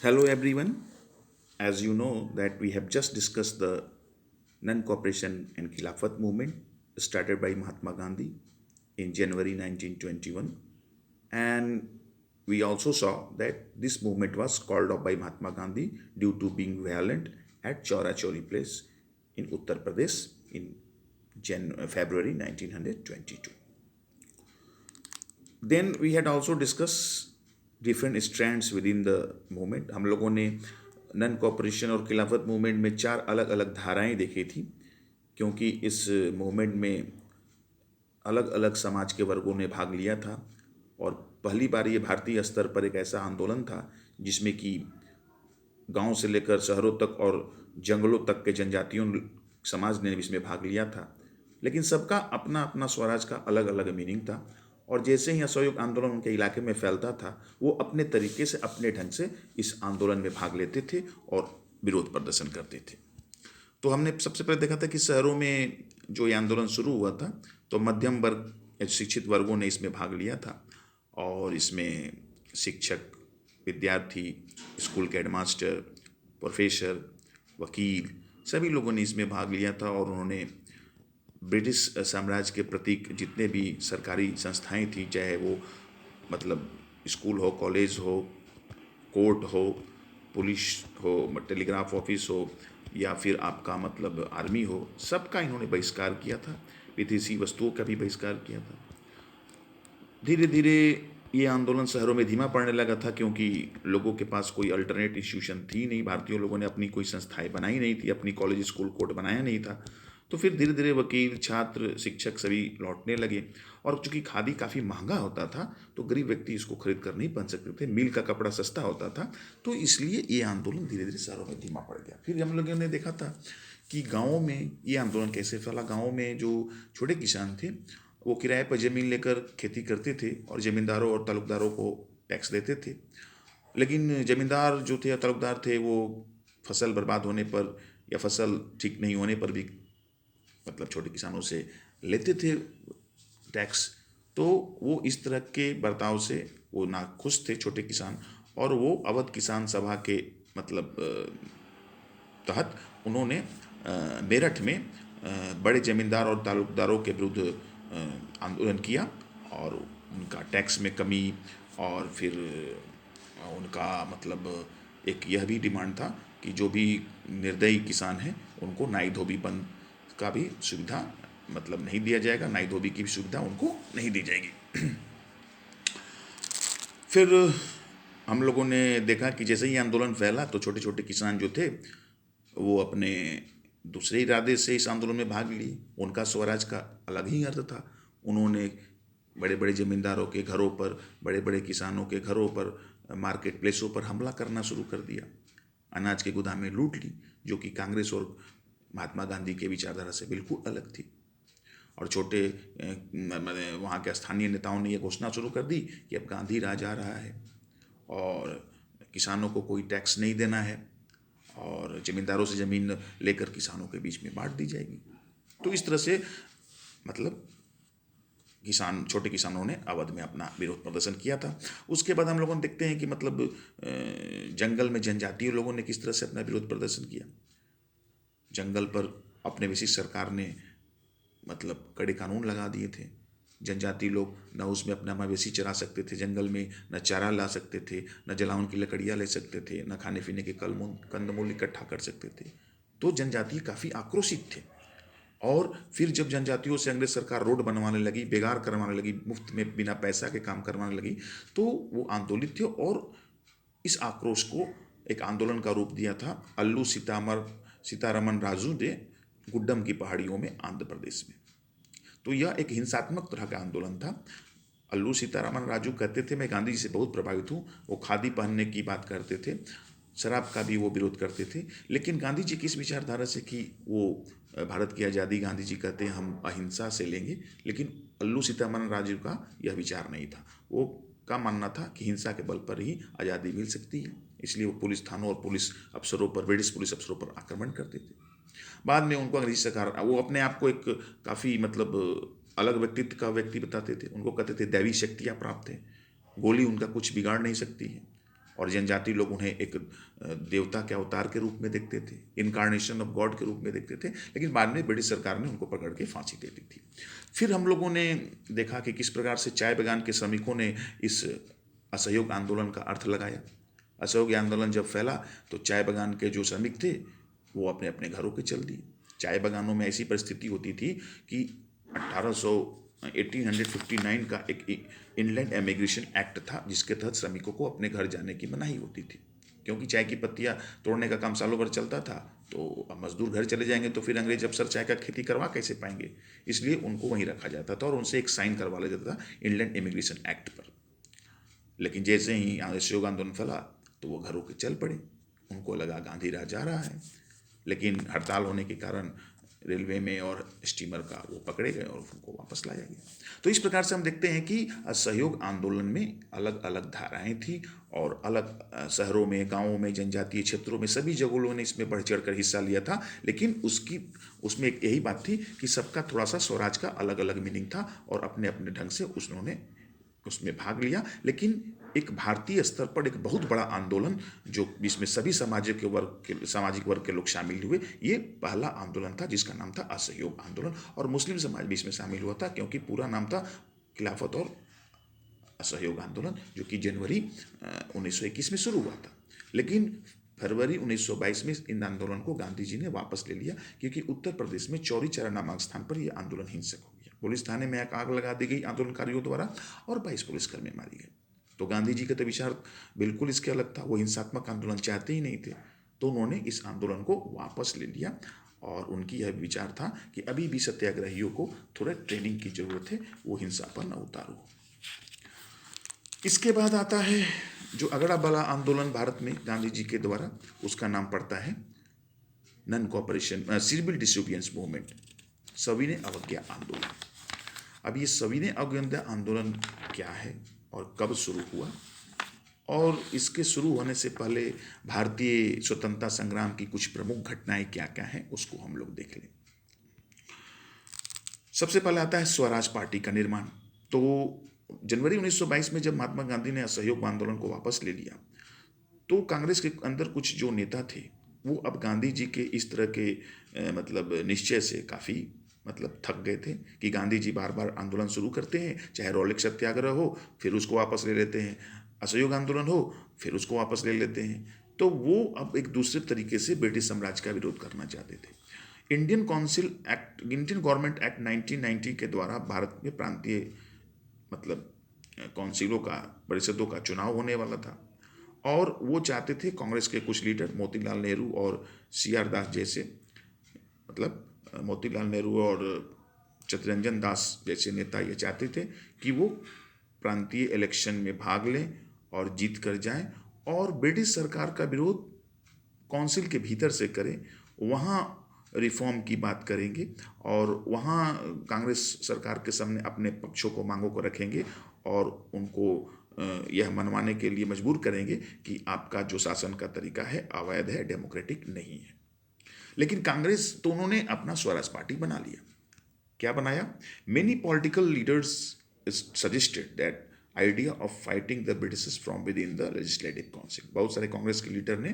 Hello everyone. As you know that we have just discussed the non-cooperation and Khilafat movement started by Mahatma Gandhi in January 1921, and we also saw that this movement was called off by Mahatma Gandhi due to being violent at Chaura Chori place in Uttar Pradesh in February 1922. Then we had also discuss different strands within the movement. हम लोगों ने none corporation और खिलाफत movement में चार अलग अलग धाराएं देखी थी, क्योंकि इस मूवमेंट में अलग अलग समाज के वर्गों ने भाग लिया था और पहली बार ये भारतीय स्तर पर एक ऐसा आंदोलन था जिसमें कि गांव से लेकर शहरों तक और जंगलों तक के जनजातियों समाज ने इसमें भाग लिया था. लेकिन सबका अपना अपना स्वराज का अलग अलग मीनिंग था और जैसे ही असहयोग आंदोलन उनके इलाके में फैलता था वो अपने तरीके से अपने ढंग से इस आंदोलन में भाग लेते थे और विरोध प्रदर्शन करते थे. तो हमने सबसे पहले देखा था कि शहरों में जो ये आंदोलन शुरू हुआ था तो मध्यम वर्ग शिक्षित वर्गों ने इसमें भाग लिया था और इसमें शिक्षक, विद्यार्थी, स्कूल के हेडमास्टर, प्रोफेसर, वकील सभी लोगों ने इसमें भाग लिया था और उन्होंने ब्रिटिश साम्राज्य के प्रतीक जितने भी सरकारी संस्थाएं थी, चाहे वो मतलब स्कूल हो, कॉलेज हो, कोर्ट हो, पुलिस हो, टेलीग्राफ ऑफिस हो या फिर आपका मतलब आर्मी हो, सबका इन्होंने बहिष्कार किया था. विदेशी वस्तुओं का भी बहिष्कार किया था. धीरे धीरे ये आंदोलन शहरों में धीमा पड़ने लगा था क्योंकि लोगों के पास कोई अल्टरनेट इंस्टीट्यूशन थी नहीं. भारतीय लोगों ने अपनी कोई संस्थाएं बनाई नहीं थी, अपनी कॉलेज, स्कूल, कोर्ट बनाया नहीं था. तो फिर धीरे धीरे वकील, छात्र, शिक्षक सभी लौटने लगे और चूंकि खादी काफ़ी महंगा होता था तो गरीब व्यक्ति इसको खरीद कर नहीं पहन सकते थे. मिल का कपड़ा सस्ता होता था, तो इसलिए ये आंदोलन धीरे धीरे शहरों में धीमा पड़ गया. फिर हम लोगों ने देखा था कि गाँवों में ये आंदोलन कैसे फैला. गाँवों में जो छोटे किसान थे वो किराए पर ज़मीन लेकर खेती करते थे और ज़मींदारों और ताल्लुकदारों को टैक्स देते थे. लेकिन ज़मींदार जो थे या ताल्लुकदार थे वो फसल बर्बाद होने पर या फसल ठीक नहीं होने पर भी मतलब छोटे किसानों से लेते थे टैक्स. तो वो इस तरह के बर्ताव से वो नाखुश थे छोटे किसान और वो अवध किसान सभा के मतलब तहत उन्होंने मेरठ में बड़े जमींदार और ताल्लुकदारों के विरुद्ध आंदोलन किया और उनका टैक्स में कमी और फिर उनका मतलब एक यह भी डिमांड था कि जो भी निर्दयी किसान हैं उनको नाई धोबी बंद का भी सुविधा मतलब नहीं दिया जाएगा, नाई धोबी की भी सुविधा उनको नहीं दी जाएगी. फिर हम लोगों ने देखा कि जैसे ही आंदोलन फैला तो छोटे छोटे किसान जो थे वो अपने दूसरे इरादे से इस आंदोलन में भाग लिए. उनका स्वराज का अलग ही अर्थ था. उन्होंने बड़े बड़े ज़मींदारों के घरों पर, बड़े बड़े किसानों के घरों पर, मार्केट प्लेसों पर हमला करना शुरू कर दिया. अनाज के गोदामें लूट ली, जो कि कांग्रेस और महात्मा गांधी के विचारधारा से बिल्कुल अलग थी. और छोटे वहाँ के स्थानीय नेताओं ने यह घोषणा शुरू कर दी कि अब गांधी राज आ रहा है और किसानों को कोई टैक्स नहीं देना है और ज़मींदारों से ज़मीन लेकर किसानों के बीच में बांट दी जाएगी. तो इस तरह से मतलब छोटे किसानों ने अवध में अपना विरोध प्रदर्शन किया था. उसके बाद हम लोगों ने देखते हैं कि मतलब जंगल में जनजातीय लोगों ने किस तरह से अपना विरोध प्रदर्शन किया. जंगल पर अपने विशिष्ट सरकार ने मतलब कड़े कानून लगा दिए थे. जनजाति लोग न उसमें अपना मवेशी चरा सकते थे जंगल में, न चारा ला सकते थे, न जलावन की लकड़ियाँ ले सकते थे, न खाने पीने के कंदमूल इकट्ठा कर सकते थे. तो जनजाति काफ़ी आक्रोशित थे. और फिर जब जनजातियों से अंग्रेज सरकार रोड बनवाने लगी, बेगार करवाने लगी, मुफ्त में बिना पैसा के काम करवाने लगी, तो वो आंदोलित थे और इस आक्रोश को एक आंदोलन का रूप दिया था अल्लू सीतारमन राजू ने गुड्डम की पहाड़ियों में आंध्र प्रदेश में. तो यह एक हिंसात्मक तरह का आंदोलन था. अल्लू सीतारामन राजू कहते थे, मैं गांधी जी से बहुत प्रभावित हूँ. वो खादी पहनने की बात करते थे, शराब का भी वो विरोध करते थे. लेकिन गांधी जी किस विचारधारा से कि वो भारत की आज़ादी गांधी जी कहते हैं हम अहिंसा से लेंगे, लेकिन अल्लू सीतारामन राजू का यह विचार नहीं था. वो का मानना था कि हिंसा के बल पर ही आज़ादी मिल सकती है. इसलिए वो पुलिस थानों और पुलिस अफसरों पर, ब्रिटिश पुलिस अफसरों पर आक्रमण करते थे. बाद में उनको अंग्रेजी सरकार, वो अपने आप को एक काफ़ी मतलब अलग व्यक्तित्व का व्यक्ति बताते थे. उनको कहते थे दैवी शक्तियाँ प्राप्त हैं, गोली उनका कुछ बिगाड़ नहीं सकती है. और जनजाति लोग उन्हें एक देवता के अवतार के रूप में देखते थे, इनकारनेशन ऑफ गॉड के रूप में देखते थे। लेकिन बाद में ब्रिटिश सरकार ने उनको पकड़ के फांसी दे दी थी। फिर हम लोगों ने देखा कि किस प्रकार से चाय बागान के श्रमिकों ने इस असहयोग आंदोलन का अर्थ लगाया। असहयोग आंदोलन जब फैला तो चाय बागान के जो श्रमिक थे वो अपने अपने घरों के चल दिए। चाय बागानों में ऐसी परिस्थिति होती थी कि 1859 का एक इनलैंड एमिग्रेशन एक्ट था, जिसके तहत श्रमिकों को अपने घर जाने की मनाही होती थी, क्योंकि चाय की पत्तियां तोड़ने का काम सालों भर चलता था। तो अब मजदूर घर चले जाएंगे तो फिर अंग्रेज अफसर चाय का खेती करवा कैसे पाएंगे, इसलिए उनको वहीं रखा जाता था और उनसे एक साइन करवा लिया जाता था इनलैंड इमिग्रेशन एक्ट पर। लेकिन जैसे ही असहयोग आंदोलन फैला तो वो घरों के चल पड़े। उनको लगा गांधी राज जा रहा है, लेकिन हड़ताल होने के कारण रेलवे में और स्टीमर का वो पकड़े गए और उनको वापस लाया गया। तो इस प्रकार से हम देखते हैं कि असहयोग आंदोलन में अलग अलग धाराएं थी और अलग शहरों में, गांवों में, जनजातीय क्षेत्रों में, सभी जगहों ने इसमें बढ़ चढ़ कर हिस्सा लिया था। लेकिन उसमें एक यही बात थी कि सबका थोड़ा सा स्वराज का अलग अलग मीनिंग था और अपने अपने ढंग से उन्होंने उसमें भाग लिया। लेकिन एक भारतीय स्तर पर एक बहुत बड़ा आंदोलन जो जिसमें सभी सामाजिक वर्ग के लोग शामिल हुए, ये पहला आंदोलन था जिसका नाम था असहयोग आंदोलन। और मुस्लिम समाज भी इसमें शामिल हुआ था, क्योंकि पूरा नाम था खिलाफत और असहयोग आंदोलन, जो कि जनवरी 1921 में शुरू हुआ था। लेकिन फरवरी 1922 में इन आंदोलन को गांधी जी ने वापस ले लिया, क्योंकि उत्तर प्रदेश में चौरी चौरा नामक स्थान पर यह आंदोलन हिंसक हो गया। पुलिस थाने में आग लगा दी गई आंदोलनकारियों द्वारा और 22 पुलिसकर्मी मारे गए। तो गांधी जी का तो विचार बिल्कुल इसके अलग था, वो हिंसात्मक आंदोलन चाहते ही नहीं थे। तो उन्होंने इस आंदोलन को वापस ले लिया और उनकी यह विचार था कि अभी भी सत्याग्रहियों को थोड़ा ट्रेनिंग की जरूरत है, वो हिंसा पर न उतारो। इसके बाद आता है जो अगड़ा बला आंदोलन भारत में गांधी जी के द्वारा, उसका नाम पड़ता है non cooperation civil disobedience movement, सविनय अवज्ञा आंदोलन। अब ये सविनय अवज्ञा आंदोलन क्या है और कब शुरू हुआ, और इसके शुरू होने से पहले भारतीय स्वतंत्रता संग्राम की कुछ प्रमुख घटनाएं क्या क्या हैं, उसको हम लोग देख लें। सबसे पहले आता है स्वराज पार्टी का निर्माण। तो जनवरी 1922 में जब महात्मा गांधी ने असहयोग आंदोलन को वापस ले लिया, तो कांग्रेस के अंदर कुछ जो नेता थे वो अब गांधी जी के इस तरह के निश्चय से काफ़ी थक गए थे कि गांधी जी बार बार आंदोलन शुरू करते हैं, चाहे रौलिक सत्याग्रह हो फिर उसको वापस ले लेते हैं, असहयोग आंदोलन हो फिर उसको वापस ले लेते हैं। तो वो अब एक दूसरे तरीके से ब्रिटिश साम्राज्य का विरोध करना चाहते थे। इंडियन गवर्नमेंट एक्ट 1990 के द्वारा भारत में प्रांतीय काउंसिलों का, परिषदों का चुनाव होने वाला था और वो चाहते थे, कांग्रेस के कुछ लीडर मोतीलाल नेहरू और CR दास जैसे, मोतीलाल नेहरू और चित्तरंजन दास जैसे नेता ये चाहते थे कि वो प्रांतीय इलेक्शन में भाग लें और जीत कर जाएं और ब्रिटिश सरकार का विरोध काउंसिल के भीतर से करें, वहाँ रिफॉर्म की बात करेंगे और वहाँ कांग्रेस सरकार के सामने अपने पक्षों को, मांगों को रखेंगे और उनको यह मनवाने के लिए मजबूर करेंगे कि आपका जो शासन का तरीका है अवैध है, डेमोक्रेटिक नहीं है। लेकिन कांग्रेस, तो उन्होंने अपना स्वराज पार्टी बना लिया। क्या बनाया? Many political leaders suggested that idea of fighting the Britishers from with in the legislative council. बहुत सारे कांग्रेस के लीडर ने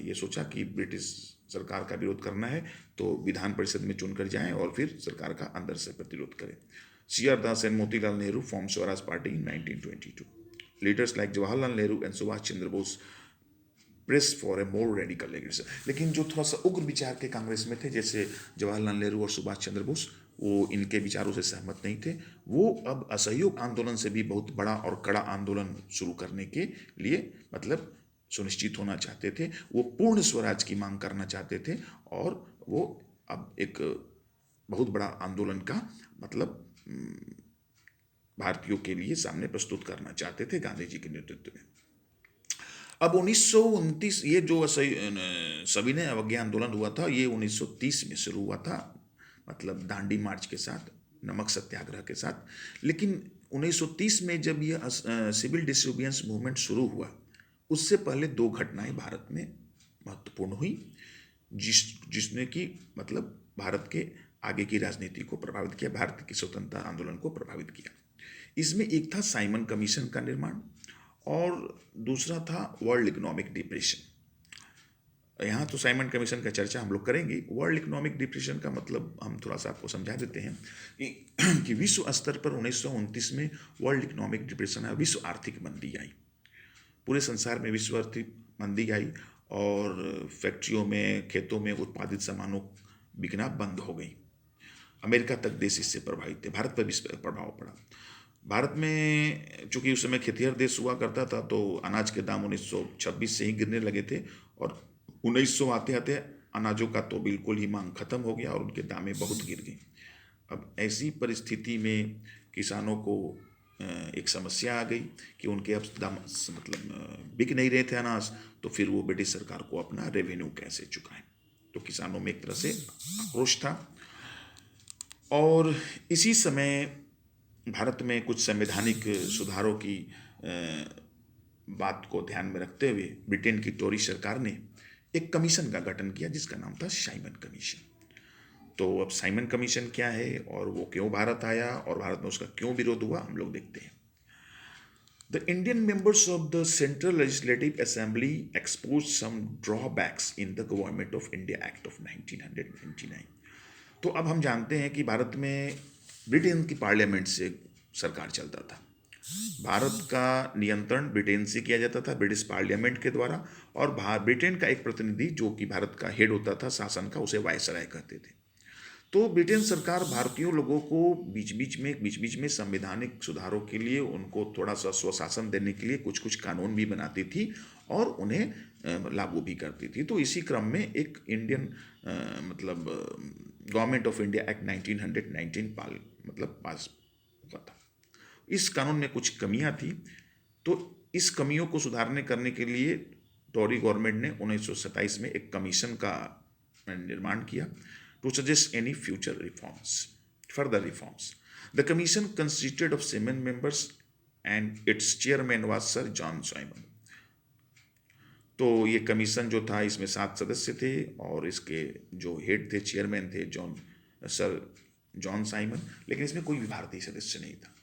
ये सोचा कि ब्रिटिश सरकार का विरोध करना है तो विधान परिषद में चुनकर जाएं और फिर सरकार का अंदर से प्रतिरोध करें। CR Das and Motilal Nehru form Swaraj party in 1922। Leaders like Jawaharlal Nehru and Subhash Chandra Bose press for a more radical legislation. लेकिन जो थोड़ा सा उग्र विचार के कांग्रेस में थे, जैसे जवाहरलाल नेहरू और सुभाष चंद्र बोस, वो इनके विचारों से सहमत नहीं थे। वो अब असहयोग आंदोलन से भी बहुत बड़ा और कड़ा आंदोलन शुरू करने के लिए सुनिश्चित होना चाहते थे। वो पूर्ण स्वराज की मांग करना चाहते थे और वो अब एक बहुत बड़ा आंदोलन का भारतीयों के लिए सामने प्रस्तुत करना चाहते थे गांधी जी के नेतृत्व में। अब 1929 ये जो सविनय अवज्ञा आंदोलन हुआ था, ये 1930 में शुरू हुआ था, दांडी मार्च के साथ, नमक सत्याग्रह के साथ। लेकिन 1930 में जब यह सिविल डिसोबिडियंस मूवमेंट शुरू हुआ, उससे पहले दो घटनाएं भारत में महत्वपूर्ण हुई, जिसने कि भारत के आगे की राजनीति को प्रभावित किया, भारत की स्वतंत्रता आंदोलन को प्रभावित किया। इसमें एक था साइमन कमीशन का निर्माण और दूसरा था वर्ल्ड इकोनॉमिक डिप्रेशन। यहाँ तो साइमन कमीशन का चर्चा हम लोग करेंगे। वर्ल्ड इकोनॉमिक डिप्रेशन का मतलब हम थोड़ा सा आपको समझा देते हैं कि विश्व स्तर पर 1929 में वर्ल्ड इकोनॉमिक डिप्रेशन आया, विश्व आर्थिक मंदी आई। पूरे संसार में विश्व आर्थिक मंदी आई और फैक्ट्रियों में, खेतों में उत्पादित सामानों बिकना बंद हो गई। अमेरिका तक देश इससे प्रभावित थे, भारत पर भी इस पर प्रभाव पड़ा। भारत में चूंकि उस समय खेतिहर देश हुआ करता था, तो अनाज के दाम 1926 से ही गिरने लगे थे और 1900 आते आते अनाजों का तो बिल्कुल ही मांग खत्म हो गया और उनके दामें बहुत गिर गई। अब ऐसी परिस्थिति में किसानों को एक समस्या आ गई कि उनके अब दाम बिक नहीं रहे थे अनाज, तो फिर वो ब्रिटिश सरकार को अपना रेवेन्यू कैसे चुकाएं। तो किसानों में एक तरह से आक्रोश था। और इसी समय भारत में कुछ संवैधानिक सुधारों की बात को ध्यान में रखते हुए ब्रिटेन की टोरी सरकार ने एक कमीशन का गठन किया जिसका नाम था साइमन कमीशन। तो अब साइमन कमीशन क्या है और वो क्यों भारत आया और भारत में उसका क्यों विरोध हुआ, हम लोग देखते हैं। The Indian members of the Central Legislative Assembly exposed some drawbacks in the Government of India Act of 1999। तो अब हम जानते हैं कि भारत में ब्रिटेन की पार्लियामेंट से सरकार चलता था। भारत का नियंत्रण ब्रिटेन से किया जाता था, ब्रिटिश पार्लियामेंट के द्वारा, और ब्रिटेन का एक प्रतिनिधि जो कि भारत का हेड होता था शासन का, उसे वायसराय कहते थे। तो ब्रिटेन सरकार भारतीय लोगों को बीच बीच में संवैधानिक सुधारों के लिए उनको थोड़ा सा स्वशासन देने के लिए कुछ कुछ कानून भी बनाती थी और उन्हें लागू भी करती थी। तो इसी क्रम में एक Indian government of India act 1919 पास हुआ था। इस कानून में कुछ कमियां थी, तो इस कमियों को सुधारने करने के लिए टोरी गवर्नमेंट ने 1927 में एक कमीशन का निर्माण किया to suggest any further reforms. The commission consisted of 7 members and its chairman was Sir John Simon। तो ये कमीशन जो था इसमें 7 सदस्य थे और इसके जो हेड थे, चेयरमैन थे सर जॉन साइमन, लेकिन इसमें कोई भी भारतीय सदस्य नहीं था।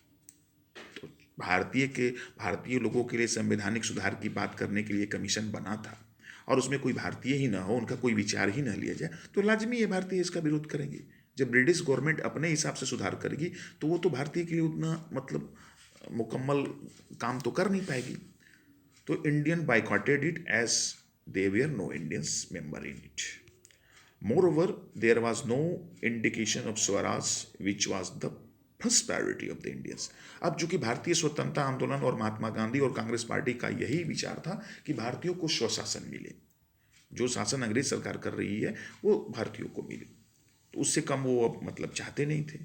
तो भारतीय लोगों के लिए संवैधानिक सुधार की बात करने के लिए कमीशन बना था और उसमें कोई भारतीय ही ना हो, उनका कोई विचार ही ना लिया जाए, तो लाजमी है भारतीय इसका विरोध करेंगे। जब ब्रिटिश गवर्नमेंट अपने हिसाब से सुधार करेगी तो वो तो भारतीय के लिए उतना मुकम्मल काम तो कर नहीं पाएगी। तो Indian boycotted it as they were no Indians member in it. Moreover there was no indication of swaraj which was the first priority of the Indians. अब चूंकि भारतीय स्वतंत्रता आंदोलन और महात्मा गांधी और कांग्रेस पार्टी का यही विचार था कि भारतीयों को स्वशासन मिले, जो शासन अंग्रेज सरकार कर रही है वो भारतीयों को मिले, तो उससे कम वो अब चाहते नहीं थे।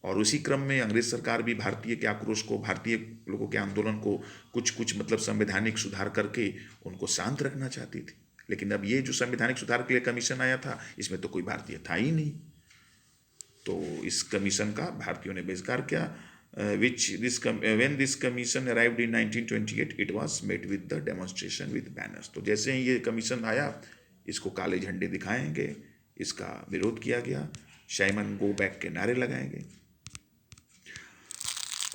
और उसी क्रम में अंग्रेज सरकार भी भारतीय के आक्रोश को, भारतीय लोगों के आंदोलन को कुछ संवैधानिक सुधार करके उनको शांत रखना चाहती थी। लेकिन अब ये जो संवैधानिक सुधार के लिए कमीशन आया था, इसमें तो कोई भारतीय था ही नहीं। तो इस कमीशन का भारतीयों ने बहिष्कार किया। When this commission arrived in 1928, it was met with the demonstration with banners। तो जैसे ही ये कमीशन आया, इसको काले झंडे दिखाएंगे, इसका विरोध किया गया, साइमन गो बैक के नारे लगाएंगे।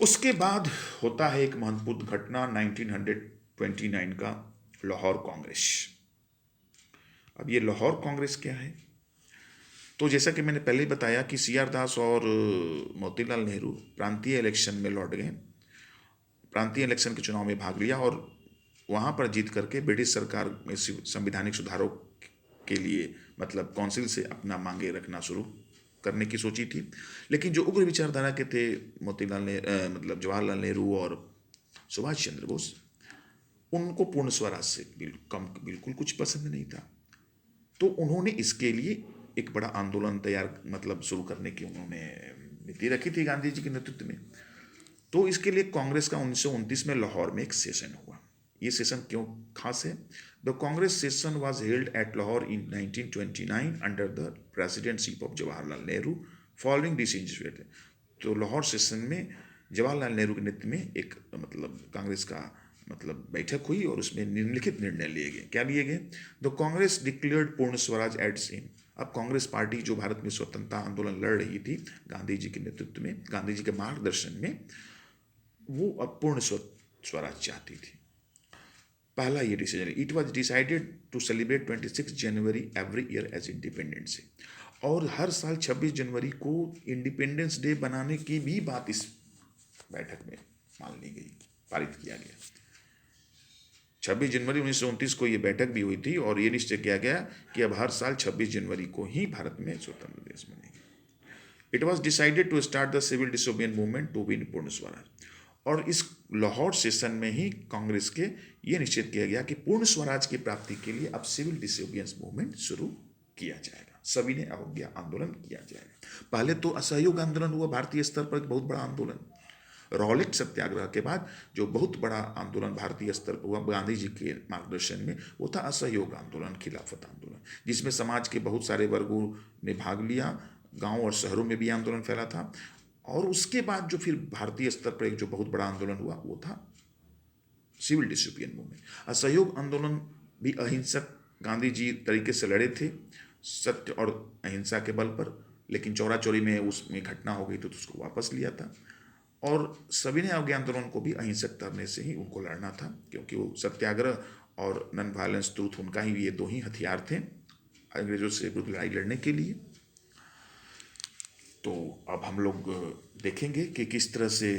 उसके बाद होता है एक महत्वपूर्ण घटना 1929 का लाहौर कांग्रेस। अब ये लाहौर कांग्रेस क्या है? तो जैसा कि मैंने पहले बताया कि सी आर दास और मोतीलाल नेहरू प्रांतीय इलेक्शन में लौट गए, प्रांतीय इलेक्शन के चुनाव में भाग लिया और वहाँ पर जीत करके ब्रिटिश सरकार में संवैधानिक सुधारों के लिए काउंसिल से अपना मांगे रखना शुरू करने की सोची थी। लेकिन जो उग्र विचारधारा के थे जवाहरलाल नेहरू और सुभाष चंद्र बोस, उनको पूर्ण स्वराज से बिल्कुल कुछ पसंद नहीं था। तो उन्होंने इसके लिए एक बड़ा आंदोलन शुरू करने की उन्होंने नीति रखी थी गांधी जी के नेतृत्व में। तो इसके लिए कांग्रेस का 1929 में लाहौर में एक सेशन हुआ। ये सेशन क्यों खास है? The Congress session was held at Lahore in 1929 under the presidentship of Jawaharlal Nehru following decision. तो लाहौर सेशन में जवाहरलाल नेहरू के नेतृत्व में एक कांग्रेस का बैठक हुई और उसमें निम्नलिखित निर्णय लिए गए। क्या लिए गए? द कांग्रेस डिक्लेयर्ड पूर्ण स्वराज एट सेम। अब कांग्रेस पार्टी जो भारत में स्वतंत्रता आंदोलन लड़ रही थी गांधी जी के नेतृत्व में, गांधी जी के मार्गदर्शन में, वो अब पूर्ण स्वराज चाहती थी। पहला ये decision, it was decided to celebrate 26 January every year as independence day. और हर साल 26 जनवरी को इंडिपेंडेंस डे बनाने की भी बात इस बैठक में मान ली गई, पारित किया गया। 26 जनवरी 1929 को ये बैठक भी हुई थी और ये निश्चय किया गया कि अब हर साल 26 जनवरी को ही भारत में स्वतंत्र देश बनेगा। It was decided to start the civil disobedience movement to win purna swaraj. और इस लाहौर सेशन में ही कांग्रेस के ये निश्चित किया गया कि पूर्ण स्वराज की प्राप्ति के लिए अब सिविल डिसोबिडियंस मूवमेंट शुरू किया जाएगा, सभी ने अवज्ञा आंदोलन किया जाएगा। पहले तो असहयोग आंदोलन हुआ भारतीय स्तर पर, एक बहुत बड़ा आंदोलन। रॉलेट सत्याग्रह के बाद जो बहुत बड़ा आंदोलन भारतीय स्तर पर हुआ गांधी जी के मार्गदर्शन में, वो था असहयोग आंदोलन, खिलाफत आंदोलन, जिसमें समाज के बहुत सारे वर्गों ने भाग लिया। गांव और शहरों में भी आंदोलन फैला था। और उसके बाद जो फिर भारतीय स्तर पर एक जो बहुत बड़ा आंदोलन हुआ वो था सिविल डिसोबिडियंस मूवमेंट। असहयोग आंदोलन भी अहिंसक गांधी जी तरीके से लड़े थे, सत्य और अहिंसा के बल पर, लेकिन चौरा चौरी में उसमें घटना हो गई तो उसको वापस लिया था। और सभी ने अवज्ञा आंदोलन को भी अहिंसक तरह से ही उनको लड़ना था, क्योंकि वो सत्याग्रह और नॉन वायलेंस ट्रूथ, उनका ही ये दो ही हथियार थे अंग्रेजों से विरुद्ध लड़ाई लड़ने के लिए। तो अब हम लोग देखेंगे कि किस तरह से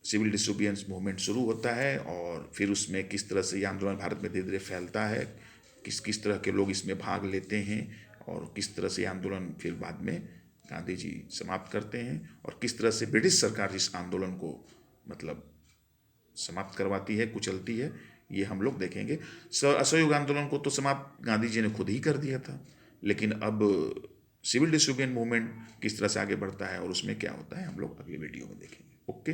सिविल डिसोबिडियंस मूवमेंट शुरू होता है और फिर उसमें किस तरह से ये आंदोलन भारत में धीरे धीरे फैलता है, किस किस तरह के लोग इसमें भाग लेते हैं और किस तरह से ये आंदोलन फिर बाद में गांधी जी समाप्त करते हैं और किस तरह से ब्रिटिश सरकार इस आंदोलन को मतलब समाप्त करवाती है, कुचलती है, ये हम लोग देखेंगे। असहयोग आंदोलन को तो समाप्त गांधी जी ने खुद ही कर दिया था, लेकिन अब सिविल डिसोबिडियंस मूवमेंट किस तरह से आगे बढ़ता है और उसमें क्या होता है हम लोग अगली वीडियो में देखेंगे। ओके।